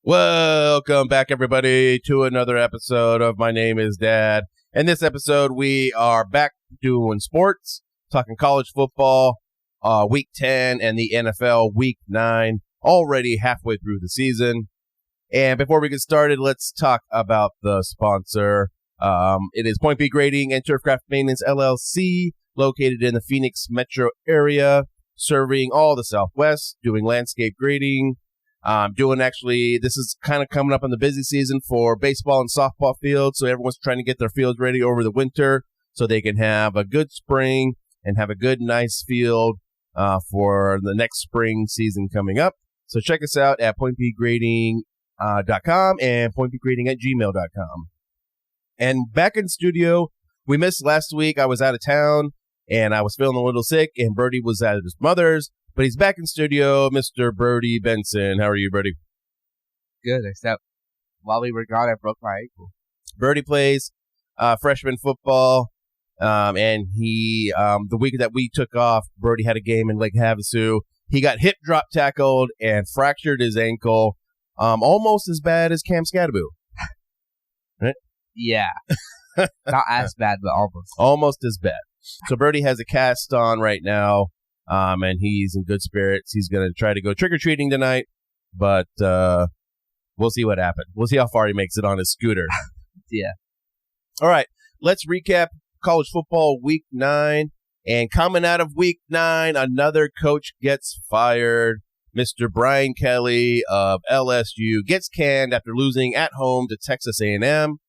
Welcome back, everybody, to another episode of My Name is Dad. In this episode, we are back doing sports, talking college football, Week 10, and the NFL Week 9, already halfway through the season. And before we get started, let's talk about the sponsor. It is Point B Grading and Turfcraft Maintenance, LLC, located in the Phoenix metro area, serving all the Southwest, doing landscape grading. This is kind of coming up on the busy season for baseball and softball fields, so everyone's trying to get their fields ready over the winter so they can have a good spring and have a good, nice field for the next spring season coming up. So check us out at pointbgrading.com and pointbgrading@gmail.com. And back in studio, we missed last week. I was out of town, and I was feeling a little sick, and Brody was at his mother's. But he's back in studio, Mr. Brody Benson. How are you, Brody? Good, except while we were gone, I broke my ankle. Brody plays freshman football, and the week that we took off, Brody had a game in Lake Havasu. He got hip drop tackled and fractured his ankle, almost as bad as Cam Scadaboo. Right? Yeah. Not as bad, but almost. Almost as bad. So Brody has a cast on right now. And he's in good spirits. He's going to try to go trick-or-treating tonight, but we'll see what happens. We'll see how far he makes it on his scooter. Yeah. All right, let's recap college football Week 9. And coming out of Week 9, another coach gets fired. Mr. Brian Kelly of LSU gets canned after losing at home to Texas A&M.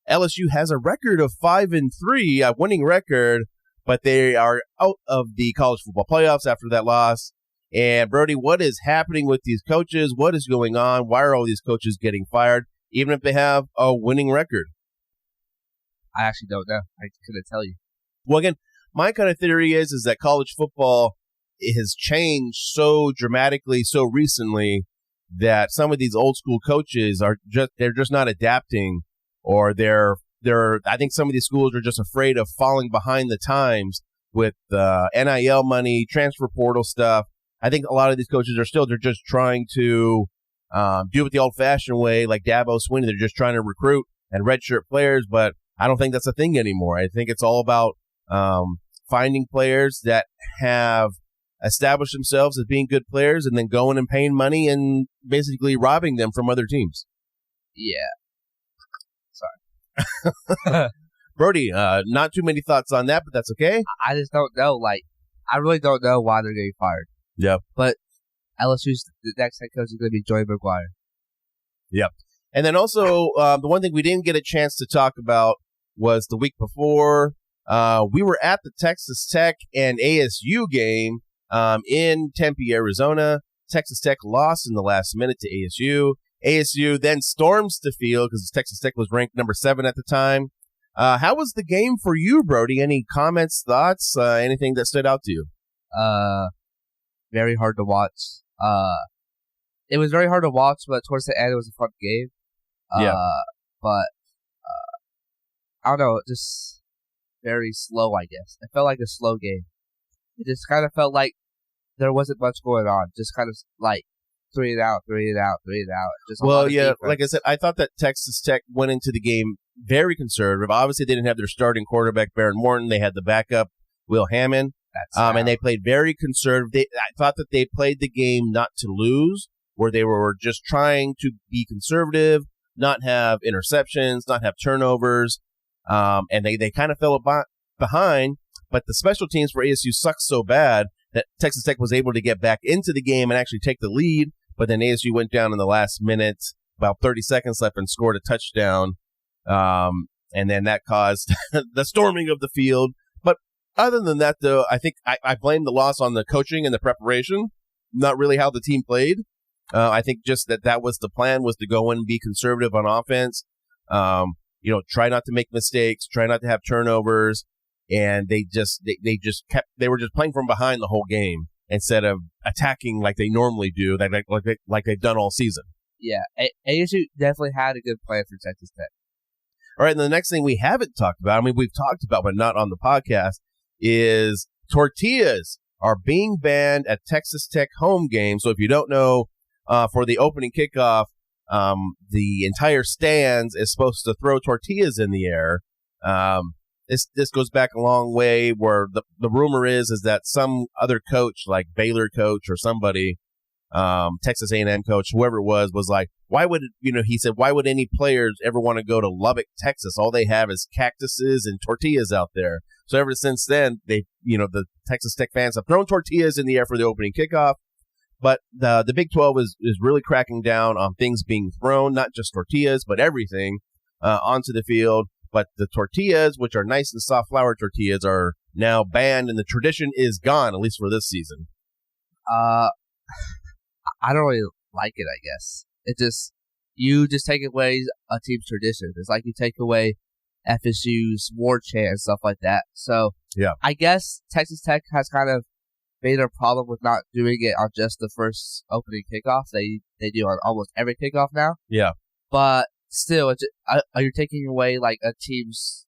LSU has a record of 5-3, a winning record, but they are out of the college football playoffs after that loss. And, Brody, what is happening with these coaches? What is going on? Why are all these coaches getting fired, even if they have a winning record? I actually don't know. I couldn't tell you. Well, again, my kind of theory is that college football has changed so dramatically so recently that some of these old school coaches they're just not adapting, or I think some of these schools are just afraid of falling behind the times with NIL money, transfer portal stuff. I think a lot of these coaches they're just trying to do it the old-fashioned way, like Dabo Swinney. They're just trying to recruit and redshirt players, but I don't think that's a thing anymore. I think it's all about finding players that have established themselves as being good players and then going and paying money and basically robbing them from other teams. Yeah. Brody, not too many thoughts on that, but that's okay. I just don't know. I really don't know why they're getting fired. Yep. But LSU's the next head coach is going to be Joey McGuire. Yep. And then also, the one thing we didn't get a chance to talk about was the week before. We were at the Texas Tech and ASU game in Tempe, Arizona. Texas Tech lost in the last minute to ASU. ASU then storms the field because Texas Tech was ranked number 7 at the time. How was the game for you, Brody? Any comments, thoughts, anything that stood out to you? Very hard to watch. It was very hard to watch, but towards the end, it was a fun game. But I don't know, just very slow, I guess. It felt like a slow game. It just kind of felt like there wasn't much going on. Just kind of like, three it out. Just like I said, I thought that Texas Tech went into the game very conservative. Obviously, they didn't have their starting quarterback, Baron Morton. They had the backup, Will Hammond, and they played very conservative. I thought that they played the game not to lose, where they were just trying to be conservative, not have interceptions, not have turnovers, and they kind of fell behind. But the special teams for ASU sucked so bad that Texas Tech was able to get back into the game and actually take the lead. But then ASU went down in the last minute, about 30 seconds left, and scored a touchdown. And then that caused the storming of the field. But other than that, though, I think I blame the loss on the coaching and the preparation, not really how the team played. I think just that was the plan, was to go in and be conservative on offense. Try not to make mistakes, try not to have turnovers. And they were just playing from behind the whole game instead of attacking like they normally do, like they've done all season. Yeah, ASU definitely had a good plan for Texas Tech. All right, and the next thing we haven't talked about, I mean, we've talked about, but not on the podcast, is tortillas are being banned at Texas Tech home games. So if you don't know, for the opening kickoff, the entire stands is supposed to throw tortillas in the air. This goes back a long way, where the rumor is that some other coach, like Baylor coach or somebody, Texas A&M coach, whoever it was like, why would, he said, why would any players ever want to go to Lubbock, Texas? All they have is cactuses and tortillas out there. So ever since then, the Texas Tech fans have thrown tortillas in the air for the opening kickoff. But the Big 12 is really cracking down on things being thrown, not just tortillas, but everything onto the field. But the tortillas, which are nice and soft flour tortillas, are now banned, and the tradition is gone, at least for this season. I don't really like it, I guess. You just take away a team's tradition. It's like you take away FSU's war chant and stuff like that. So yeah, I guess Texas Tech has kind of made a problem with not doing it on just the first opening kickoff. They do on almost every kickoff now. Yeah. But still, you're taking away like a team's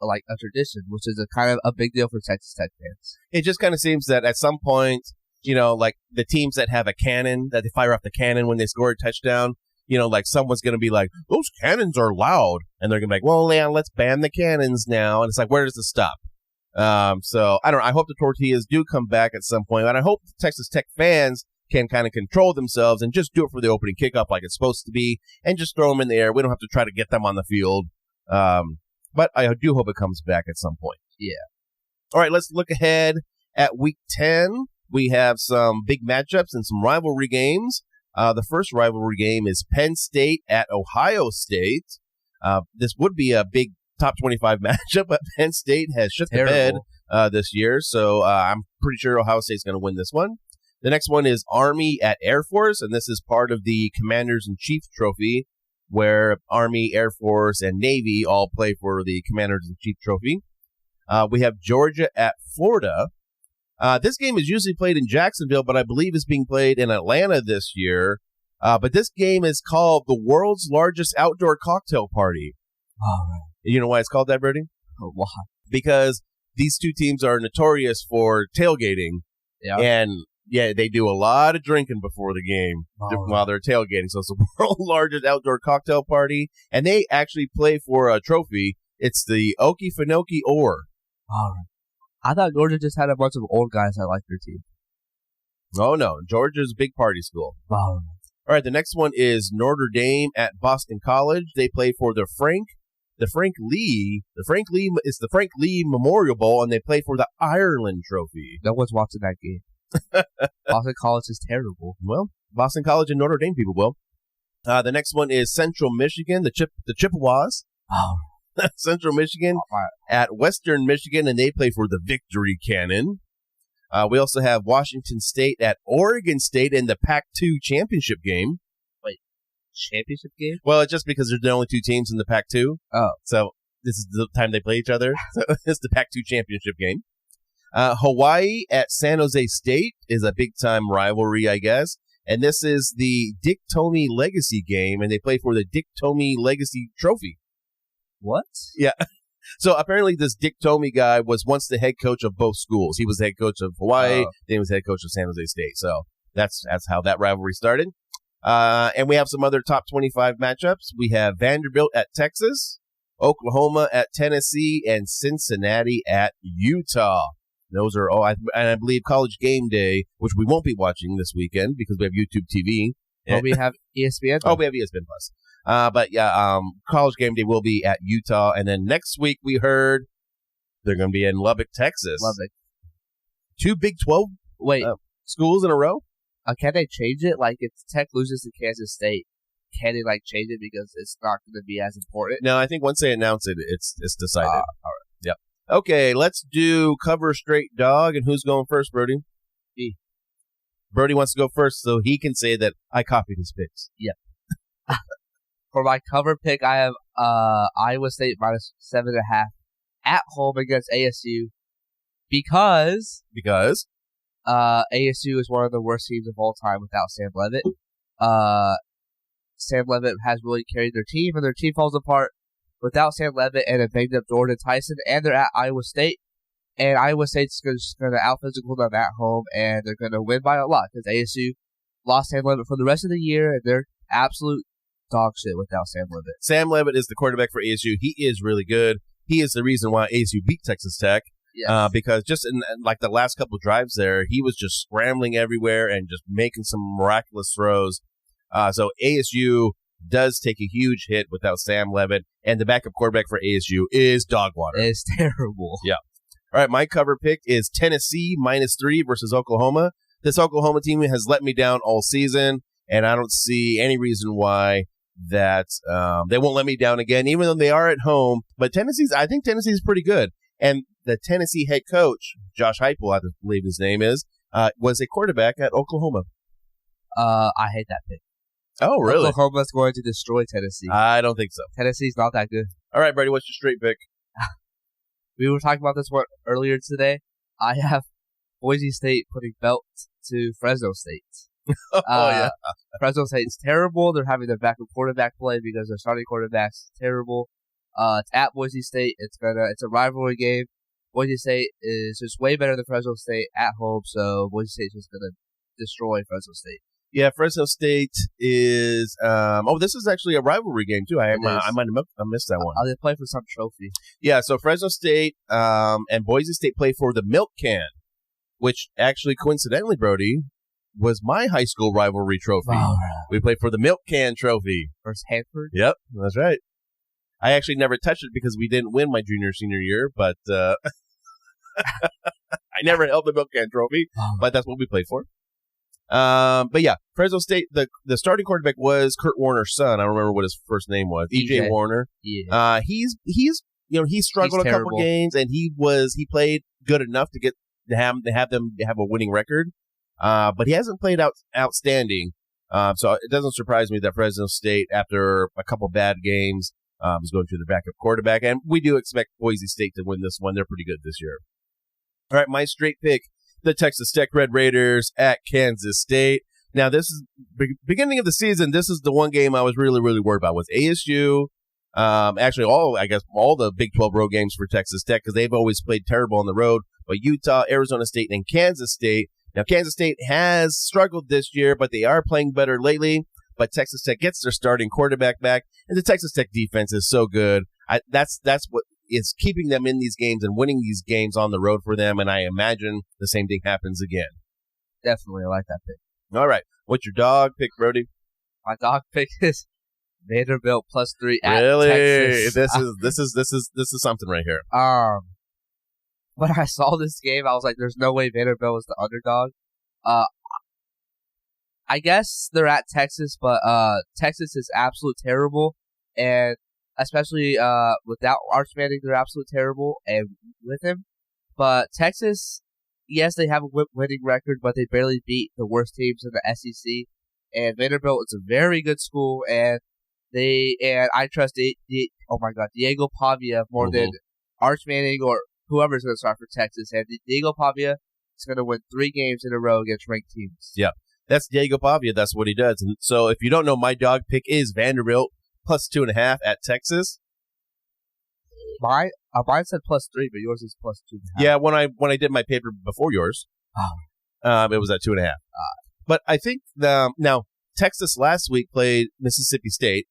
like a tradition, which is a kind of a big deal for Texas Tech fans. It just kind of seems that at some point, like the teams that have a cannon, that they fire off the cannon when they score a touchdown, like someone's going to be like, those cannons are loud. And they're going to be like, well, yeah, let's ban the cannons now. And it's like, where does this stop? So I don't know. I hope the tortillas do come back at some point, and I hope Texas Tech fans can kind of control themselves and just do it for the opening kickoff like it's supposed to be, and just throw them in the air. We don't have to try to get them on the field. But I do hope it comes back at some point. Yeah. All right, let's look ahead at Week 10. We have some big matchups and some rivalry games. The first rivalry game is Penn State at Ohio State. This would be a big top 25 matchup, but Penn State has shit the bed this year, so I'm pretty sure Ohio State's going to win this one. The next one is Army at Air Force, and this is part of the Commanders-in-Chief Trophy, where Army, Air Force, and Navy all play for the Commanders-in-Chief Trophy. We have Georgia at Florida. This game is usually played in Jacksonville, but I believe it's being played in Atlanta this year. But this game is called the World's Largest Outdoor Cocktail Party. All right. You know why it's called that, Brody? Why? Because these two teams are notorious for tailgating. Yeah. And, yeah, they do a lot of drinking before the game while they're tailgating. So it's the world's largest outdoor cocktail party. And they actually play for a trophy. It's the Okefenokee Oar. All right. I thought Georgia just had a bunch of old guys that liked their team. Oh, no. Georgia's a big party school. All right, the next one is Notre Dame at Boston College. They play for the Frank Lee Memorial Bowl, and they play for the Ireland Trophy. No one's watching that game. Boston College is terrible. Well, Boston College and Notre Dame people will. The next one is Central Michigan, the Chippewas. Oh. Central Michigan at Western Michigan, and they play for the Victory Cannon. We also have Washington State at Oregon State in the Pac-2 championship game. Wait, championship game? Well, it's just because there's the only two teams in the Pac-2. Oh. So this is the time they play each other. So it's the Pac-2 championship game. Hawaii at San Jose State is a big-time rivalry, I guess. And this is the Dick Tomey Legacy game, and they play for the Dick Tomey Legacy Trophy. What? Yeah. So apparently this Dick Tomey guy was once the head coach of both schools. He was the head coach of Hawaii, then he was head coach of San Jose State. So that's how that rivalry started. And we have some other top 25 matchups. We have Vanderbilt at Texas, Oklahoma at Tennessee, and Cincinnati at Utah. Those are all, and I believe College Game Day, which we won't be watching this weekend because we have YouTube TV. Well, we have ESPN. Oh, we have ESPN Plus. But yeah, College Game Day will be at Utah, and then next week we heard they're going to be in Lubbock, Texas. Lubbock. 2 Big 12 schools in a row. Can they change it? Like if Tech loses to Kansas State, can they like change it because it's not going to be as important? No, I think once they announce it, it's decided. All right. Yep. Okay, let's do cover straight dog, and who's going first, Brody? Me. Brody wants to go first, so he can say that I copied his picks. Yep. For my cover pick, I have Iowa State minus 7.5 at home against ASU because ASU is one of the worst teams of all time without Sam Leavitt. Sam Leavitt has really carried their team, and their team falls apart without Sam Leavitt and a banged up Jordan Tyson, and they're at Iowa State. And Iowa State's going to out-physical them at home, and they're going to win by a lot because ASU lost Sam Leavitt for the rest of the year, and they're absolute dog shit without Sam Levitt. Sam Levitt is the quarterback for ASU. He is really good. He is the reason why ASU beat Texas Tech. Yes. Because just in like the last couple of drives there, he was just scrambling everywhere and just making some miraculous throws. So ASU does take a huge hit without Sam Levitt, and the backup quarterback for ASU is dog water. It's terrible. Yeah. All right, my cover pick is Tennessee -3 versus Oklahoma. This Oklahoma team has let me down all season, and I don't see any reason why that they won't let me down again, even though they are at home. But I think Tennessee's pretty good. And the Tennessee head coach, Josh Heupel, I believe his name is, was a quarterback at Oklahoma. I hate that pick. Oh, really? Oklahoma's going to destroy Tennessee. I don't think so. Tennessee's not that good. All right, Brady, what's your straight pick? We were talking about this one earlier today. I have Boise State putting belts to Fresno State. Yeah. Fresno State's terrible. They're having their backup quarterback play because their starting quarterback's terrible. It's at Boise State. It's a rivalry game. Boise State is just way better than Fresno State at home, so Boise State's just gonna destroy Fresno State. Yeah, Fresno State is. This is actually a rivalry game too. I might have missed that one. They play for some trophy. Yeah, so Fresno State and Boise State play for the Milk Can, which actually coincidentally, Brody, was my high school rivalry trophy. Wow. We played for the Milk Can trophy Versus Hanford. Yep, that's right. I actually never touched it because we didn't win my senior year, but I never held the Milk Can trophy. But that's what we played for. But yeah, Fresno State, the starting quarterback was Kurt Warner's son. I don't remember what his first name was. EJ Warner. Yeah. He struggled a couple games, and he played good enough to have them have a winning record. But he hasn't played outstanding. So it doesn't surprise me that Fresno State, after a couple bad games, is going to the backup quarterback, and we do expect Boise State to win this one. They're pretty good this year. All right, my straight pick. The Texas Tech Red Raiders at Kansas State. Now, this is beginning of the season. This is the one game I was really, really worried about was ASU. Actually, all the Big 12 road games for Texas Tech because they've always played terrible on the road. But Utah, Arizona State, and Kansas State. Now, Kansas State has struggled this year, but they are playing better lately. But Texas Tech gets their starting quarterback back, and the Texas Tech defense is so good. That's what is keeping them in these games and winning these games on the road for them, and I imagine the same thing happens again. Definitely, I like that pick. All right, what's your dog pick, Brody? My dog pick is Vanderbilt +3 at really? Texas. This is something right here. When I saw this game, I was like, "There's no way Vanderbilt was the underdog." I guess they're at Texas, but Texas is absolute terrible, and especially without Arch Manning, they're absolute terrible, and with him. But Texas, yes, they have a winning record, but they barely beat the worst teams in the SEC. And Vanderbilt is a very good school, and I trust Diego Pavia more than Arch Manning or whoever's going to start for Texas. And Diego Pavia is going to win 3 games in a row against ranked teams. Yeah, that's Diego Pavia. That's what he does. And so if you don't know, my dog pick is Vanderbilt +2.5 at Texas. Mine said +3, but yours is +2.5. Yeah, when I did my paper before yours, it was at 2.5. But I think now Texas last week played Mississippi State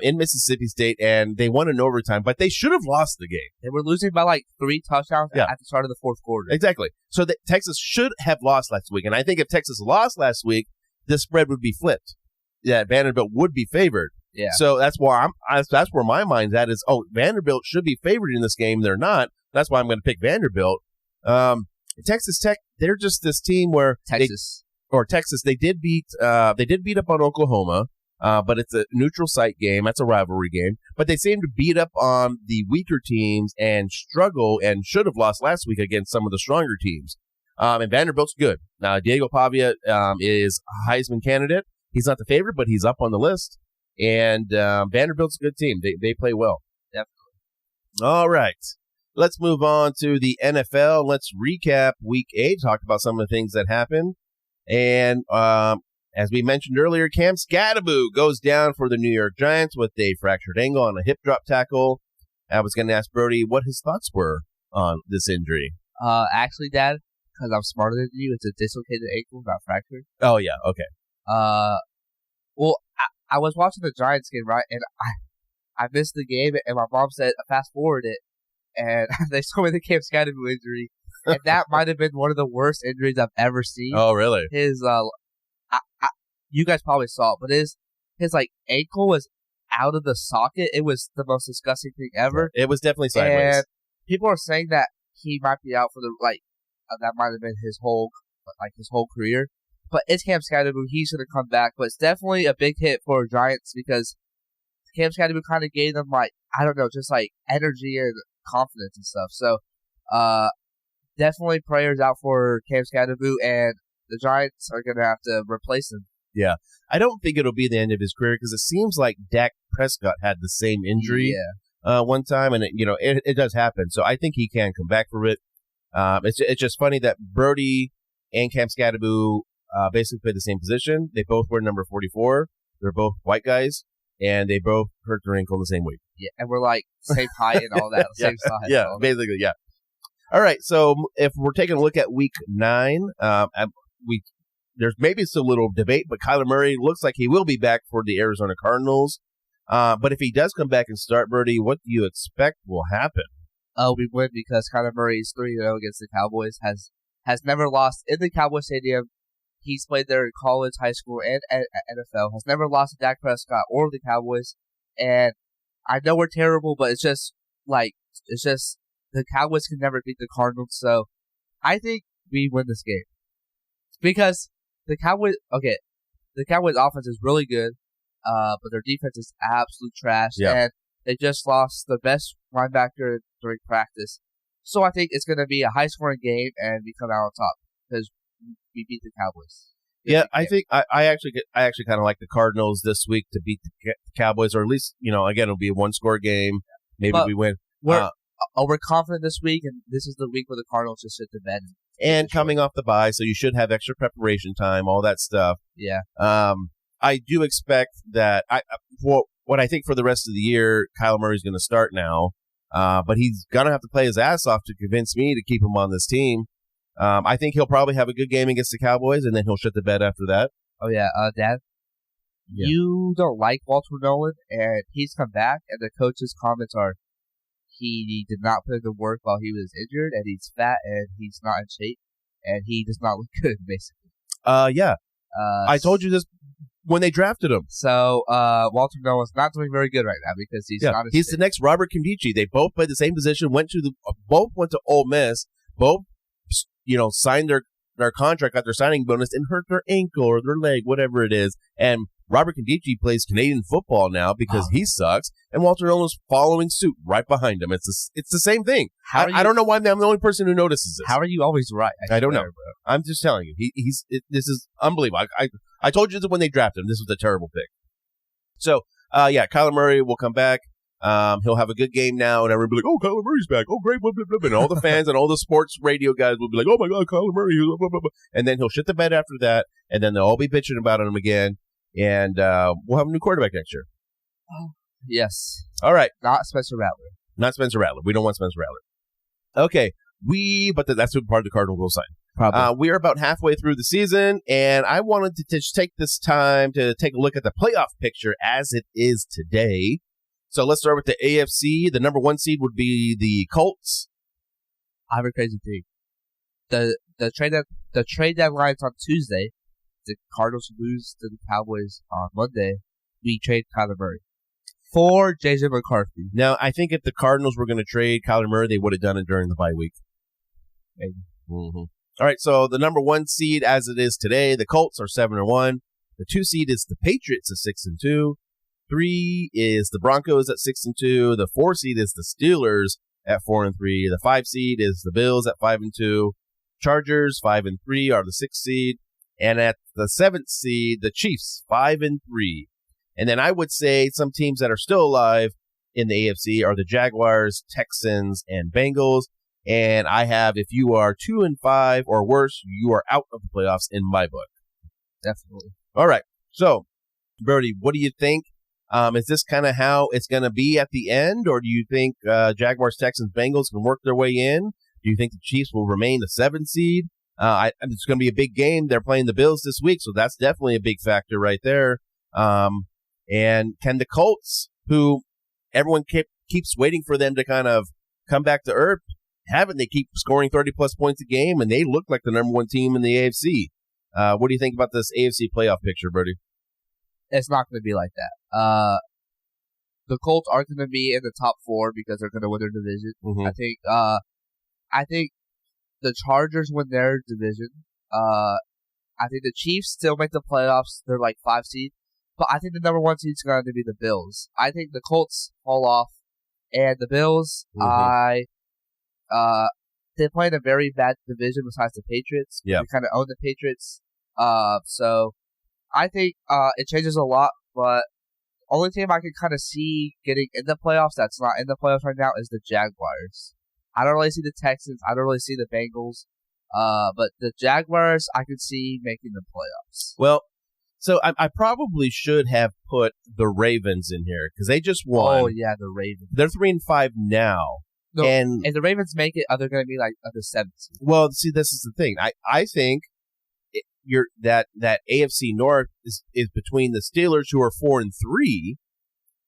in Mississippi State, and they won in overtime. But they should have lost the game. They were losing by like 3 touchdowns at the start of the fourth quarter. Exactly. So Texas should have lost last week, and I think if Texas lost last week, the spread would be flipped. Yeah, Vanderbilt would be favored. Yeah. So that's where my mind's at is, Vanderbilt should be favored in this game. They're not. That's why I'm going to pick Vanderbilt. Texas Tech, they're just this team where Texas, they did beat up on Oklahoma, but it's a neutral site game. That's a rivalry game. But they seem to beat up on the weaker teams and struggle and should have lost last week against some of the stronger teams. And Vanderbilt's good. Now, Diego Pavia is a Heisman candidate. He's not the favorite, but he's up on the list. And Vanderbilt's a good team. They play well. Definitely. All right. Let's move on to the NFL. Let's recap Week 8, talk about some of the things that happened. And as we mentioned earlier, Cam Scattaboo goes down for the New York Giants with a fractured ankle on a hip drop tackle. I was going to ask Brody what his thoughts were on this injury. Actually, Dad, because I'm smarter than you, it's a dislocated ankle, not fractured. Oh, yeah. Okay. Well, I was watching the Giants game, right, and I missed the game, and my mom said fast forward it, and they told me the Cam Scatterby injury, and that might have been one of the worst injuries I've ever seen. Oh, really? His you guys probably saw it, but his like ankle was out of the socket. It was the most disgusting thing ever. It was definitely sideways. And people are saying that he might be out for the that might have been his whole career. But it's Cam Scatterby. He's going to come back. But it's definitely a big hit for Giants because Cam Scatterby kind of gave them, I don't know, just energy and confidence and stuff. So, definitely prayers out for Cam Scatterby, and the Giants are going to have to replace him. Yeah. I don't think it'll be the end of his career because it seems like Dak Prescott had the same injury one time, and it does happen. So I think he can come back for it. It's just funny that Brody and Cam Scatterby basically play the same position. They both wear number 44. They're both white guys, and they both hurt their ankle the same week. Yeah, and we're same height and all that, same size. Yeah, basically, yeah. All right, so if we're taking a look at Week 9, there's maybe still a little debate, but Kyler Murray looks like he will be back for the Arizona Cardinals. But if he does come back and start, Birdie, what do you expect will happen? We win because Kyler Murray is 3-0 against the Cowboys. Has never lost in the Cowboy Stadium. He's played there in college, high school, and NFL. Has never lost to Dak Prescott or the Cowboys. And I know we're terrible, but it's just the Cowboys can never beat the Cardinals. So I think we win this game because the Cowboys offense is really good, but their defense is absolute trash. Yeah. And they just lost the best linebacker during practice. So I think it's going to be a high-scoring game, and we come out on top because we beat the Cowboys. Yeah, I think I actually kind of like the Cardinals this week to beat the Cowboys, or at least again it'll be a one-score game. Maybe we win. We're confident this week, and this is the week where the Cardinals just hit the bed. And coming off the bye, so you should have extra preparation time, all that stuff. Yeah. I do expect that. What I think for the rest of the year, Kyler Murray's going to start now, but he's going to have to play his ass off to convince me to keep him on this team. I think he'll probably have a good game against the Cowboys, and then he'll shit the bed after that. Oh, yeah. Dad, you don't like Walter Nolan, and he's come back, and the coach's comments are he did not put in the work while he was injured, and he's fat, and he's not in shape, and he does not look good, basically. Yeah. I told you this when they drafted him. So, Walter Nolan's not doing very good right now because he's not he's the next Robert Kimdichie. They both played the same position, both went to Ole Miss, both signed their contract, got their signing bonus, and hurt their ankle or their leg, whatever it is. And Robert Kimdichie plays Canadian football now because he sucks, and Walter Nolan's following suit right behind him. It's the same thing. I don't know why I'm the only person who notices this. How are you always right? I don't know. Bro. I'm just telling you. This is unbelievable. I told you that when they drafted him, this was a terrible pick. So, Kyler Murray will come back. He'll have a good game now, and everyone will be like, "Oh, Kyler Murray's back! Oh, great!" Blah, blah, blah. And all the fans and all the sports radio guys will be like, "Oh my God, Kyler Murray!" Blah, blah, blah, blah. And then he'll shit the bed after that, and then they'll all be bitching about him again, and we'll have a new quarterback next year. Oh, yes. All right. Not Spencer Rattler. Not Spencer Rattler. We don't want Spencer Rattler. Okay. But that's what part of the Cardinals will sign. Probably. We are about halfway through the season, and I wanted to just take this time to take a look at the playoff picture as it is today. So let's start with the AFC. The number 1 seed would be the Colts. I have a crazy thing. The trade deadline's on Tuesday. The Cardinals lose to the Cowboys on Monday. We trade Kyler Murray for J.J. McCarthy. Now, I think if the Cardinals were going to trade Kyler Murray, they would have done it during the bye week. Maybe. Mm-hmm. All right, so the number 1 seed as it is today, the Colts are 7-1. The 2 seed is the Patriots at 6-2. 3 is the Broncos at 6-2. The 4 seed is the Steelers at 4-3. The 5 seed is the Bills at 5-2. Chargers 5-3 are the 6th seed, and at the 7th seed, the Chiefs 5-3. And then I would say some teams that are still alive in the AFC are the Jaguars, Texans, and Bengals. And I have, if you are 2-5 or worse, you are out of the playoffs in my book. Definitely. All right. So, Brody, what do you think? Is this kind of how it's going to be at the end, or do you think Jaguars, Texans, Bengals can work their way in? Do you think the Chiefs will remain the 7th seed? It's going to be a big game. They're playing the Bills this week, so that's definitely a big factor right there. And can the Colts, who everyone keeps waiting for them to kind of come back to earth, haven't they? Keep scoring 30-plus points a game, and they look like the number one team in the AFC. What do you think about this AFC playoff picture, Brody? It's not going to be like that. The Colts are going to be in the top 4 because they're going to win their division. Mm-hmm. I think the Chargers win their division. I think the Chiefs still make the playoffs. They're like 5 seed. But I think the number 1 seed is going to be the Bills. I think the Colts fall off. And the Bills, they play in a very bad division besides the Patriots. Yeah. They kind of own the Patriots. So I think it changes a lot. But the only team I can kind of see getting in the playoffs that's not in the playoffs right now is the Jaguars. I don't really see the Texans. I don't really see the Bengals. But the Jaguars, I could see making the playoffs. Well, so I probably should have put the Ravens in here because they just won. Oh, yeah, the Ravens. They're 3-5 now. No, and if the Ravens make it, they're going to be like the 7th. Well, see, this is the thing. I think that AFC North is between the Steelers, who are 4-3,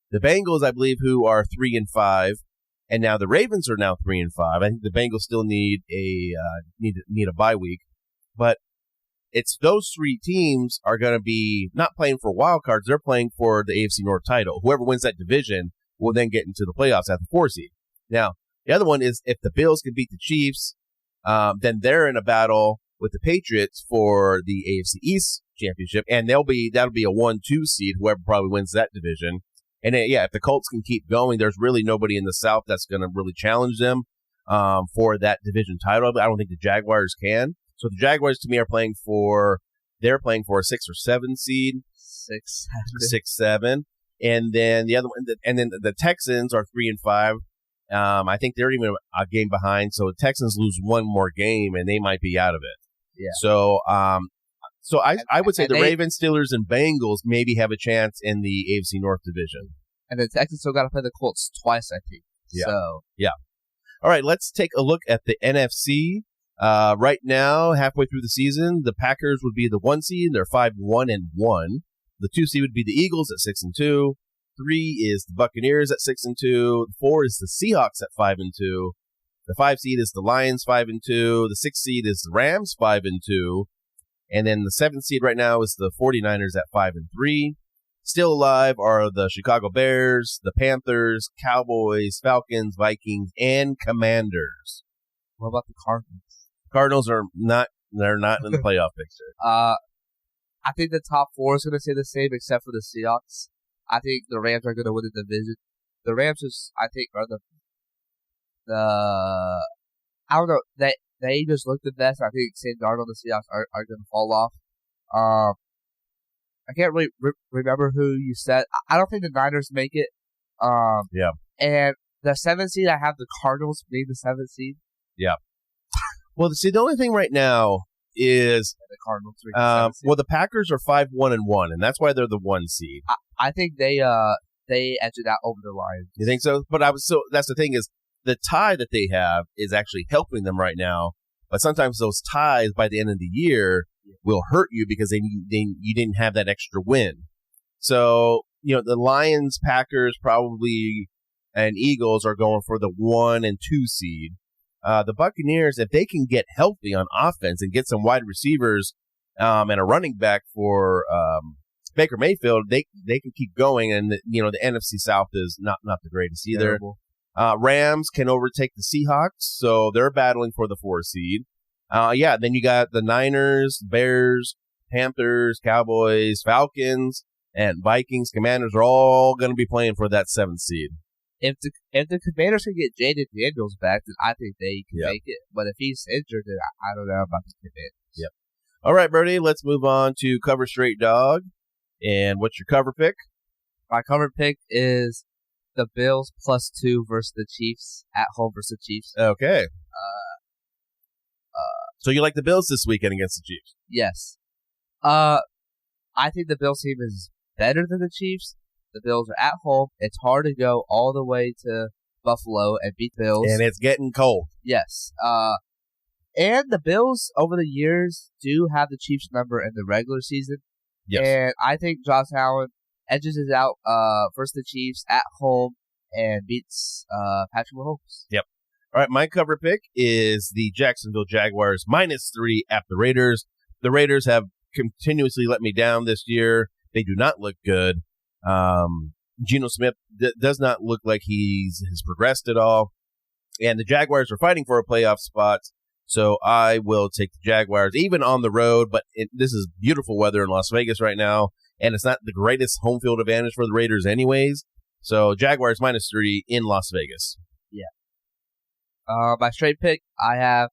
the Bengals, I believe, who are 3-5, and now the Ravens are now 3-5. I think the Bengals still need a bye week, but it's those 3 teams are going to be not playing for wild cards; they're playing for the AFC North title. Whoever wins that division will then get into the playoffs at the 4 seed. Now, the other one is if the Bills can beat the Chiefs, then they're in a battle with the Patriots for the AFC East championship, and that'll be a 1-2 seed. Whoever probably wins that division. And then, if the Colts can keep going, there's really nobody in the South that's going to really challenge them for that division title. I don't think the Jaguars can. So the Jaguars, to me, are playing for a 6 or 7 seed. 6-7. And then the other one, and then the Texans are 3-5. I think they're even a game behind. So the Texans lose one more game, and they might be out of it. Yeah. So, I would say the Ravens, Steelers, and Bengals maybe have a chance in the AFC North division. And the Texans still got to play the Colts twice, I think. Yeah. So. Yeah. All right, let's take a look at the NFC. Right now, halfway through the season, the Packers would be the 1 seed. They're 5-1-1. The 2 seed would be the Eagles at 6-2. 3 is the Buccaneers at 6-2. 4 is the Seahawks at 5-2. The 5 seed is the Lions 5-2. The 6 seed is the Rams 5-2. And then the 7th seed right now is the 49ers at 5-3. Still alive are the Chicago Bears, the Panthers, Cowboys, Falcons, Vikings, and Commanders. What about the Cardinals? Cardinals are not in the playoff picture. I think the top 4 is going to stay the same except for the Seahawks. I think the Rams are going to win the division. The Rams I think are the I don't know, they just look the best. I think Sam Darnold and the Seahawks are going to fall off. I can't really remember who you said. I don't think the Niners make it. Yeah. And the 7th seed, I have the Cardinals being the 7th seed. Yeah. Well, see, the only thing right now is the Cardinals. the Packers are 5-1-1, and that's why they're the 1 seed. I think they edged it out over the Lions. You think so? But that's the thing is the tie that they have is actually helping them right now. But sometimes those ties by the end of the year will hurt you because you didn't have that extra win. So the Lions, Packers, probably, and Eagles are going for the 1 and 2 seed. The Buccaneers, if they can get healthy on offense and get some wide receivers and a running back for Baker Mayfield, they can keep going. And the NFC South is not the greatest either. Rams can overtake the Seahawks, so they're battling for the 4 seed. Then you got the Niners, Bears, Panthers, Cowboys, Falcons, and Vikings. Commanders are all going to be playing for that 7th seed. If the Commanders can get Jaden Daniels back, then I think they can make it. But if he's injured, then I don't know about the Commanders. Yep. All right, Brody, let's move on to Cover Straight Dog. And what's your cover pick? My cover pick is the Bills +2 versus the Chiefs, at home versus the Chiefs. Okay. So you like the Bills this weekend against the Chiefs? Yes. I think the Bills team is better than the Chiefs. The Bills are at home. It's hard to go all the way to Buffalo and beat the Bills. And it's getting cold. Yes. And the Bills, over the years, do have the Chiefs' number in the regular season. Yes. And I think Josh Allen edges it out versus the Chiefs at home and beats Patrick Mahomes. Yep. All right, my cover pick is the Jacksonville Jaguars -3 at the Raiders. The Raiders have continuously let me down this year. They do not look good. Geno Smith does not look like has progressed at all. And the Jaguars are fighting for a playoff spot. So I will take the Jaguars, even on the road. But this is beautiful weather in Las Vegas right now. And it's not the greatest home field advantage for the Raiders anyways. So Jaguars -3 in Las Vegas. Yeah. My straight pick, I have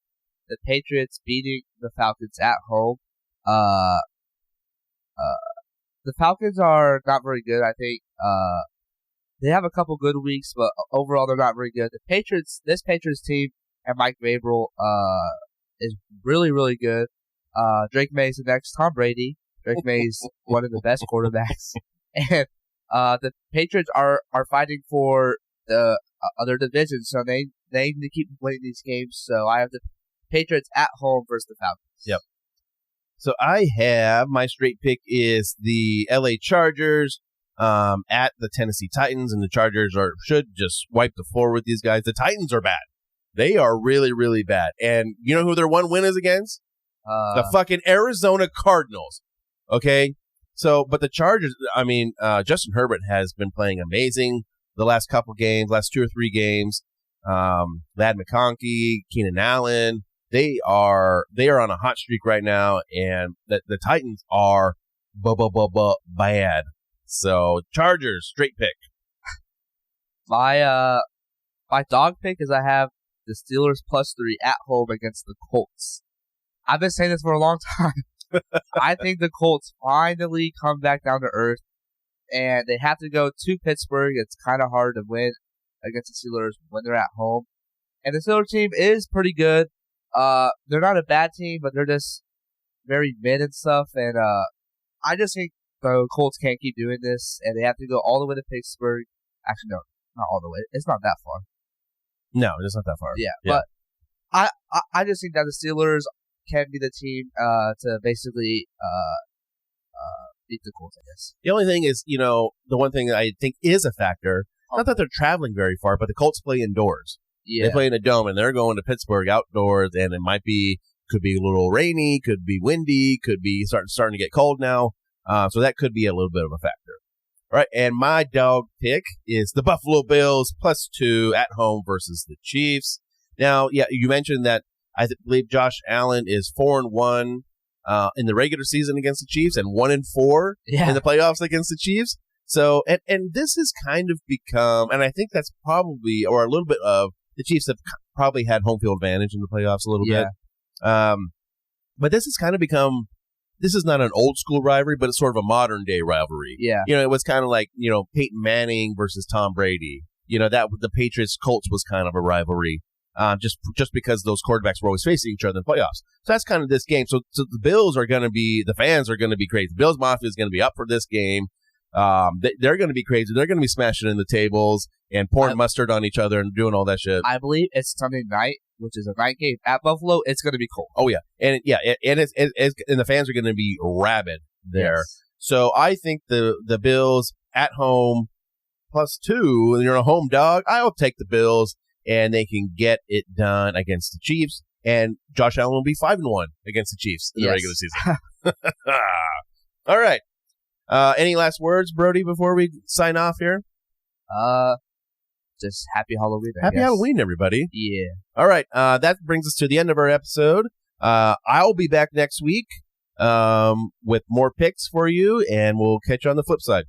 the Patriots beating the Falcons at home. The Falcons are not very good, I think. They have a couple good weeks, but overall they're not very good. This Patriots team and Mike Vrabel is really, really good. Drake May is the next Tom Brady. Drake May is one of the best quarterbacks. And the Patriots are fighting for the other division, so they need to keep winning these games. So I have the Patriots at home versus the Falcons. Yep. So I have my straight pick is the LA Chargers at the Tennessee Titans, and the Chargers should just wipe the floor with these guys. The Titans are bad. They are really, really bad. And you know who their one win is against? The fucking Arizona Cardinals. Okay? So, but the Chargers, Justin Herbert has been playing amazing the last couple games, last 2 or 3 games. Ladd McConkey, Keenan Allen, they are on a hot streak right now, and the Titans are bad. So Chargers, straight pick. My dog pick is I have the Steelers +3 at home against the Colts. I've been saying this for a long time. I think the Colts finally come back down to earth, and they have to go to Pittsburgh. It's kind of hard to win against the Steelers when they're at home. And the Steelers team is pretty good. They're not a bad team, but they're just very mid and stuff. And I just think the Colts can't keep doing this, and they have to go all the way to Pittsburgh. Actually, no, not all the way. It's not that far. No, it's not that far. Yeah. But I just think that the Steelers can be the team to basically beat the Colts, I guess. The only thing is, the one thing that I think is a factor, not that they're traveling very far, but the Colts play indoors. Yeah. They play in a dome, and they're going to Pittsburgh outdoors, and it could be a little rainy, could be windy, could be starting to get cold now. So that could be a little bit of a factor. All right, and my dog pick is the Buffalo Bills +2 at home versus the Chiefs. Now, yeah, you mentioned that I believe Josh Allen is 4-1 in the regular season against the Chiefs and 1-4 in the playoffs against the Chiefs. So, and this has kind of become, and I think that's probably, or a little bit of, the Chiefs have probably had home field advantage in the playoffs a little bit. But this has kind of become, this is not an old school rivalry, but it's sort of a modern day rivalry. Yeah. It was kind of like, Peyton Manning versus Tom Brady. That the Patriots Colts was kind of a rivalry. Just because those quarterbacks were always facing each other in the playoffs. So that's kind of this game. So the Bills are going to be, the fans are going to be crazy. The Bills Mafia is going to be up for this game. They're going to be crazy. They're going to be smashing in the tables and pouring mustard on each other and doing all that shit. I believe it's Sunday night, which is a night game at Buffalo. It's going to be cold. Oh yeah, and and the fans are going to be rabid there. Yes. So I think the Bills at home +2, and you're a home dog. I'll take the Bills, and they can get it done against the Chiefs. And Josh Allen will be 5-1 against the Chiefs in the regular season. All right. Any last words, Brody, before we sign off here? Just happy Halloween. Happy Halloween, everybody. Yeah. All right. That brings us to the end of our episode. I'll be back next week with more picks for you, and we'll catch you on the flip side.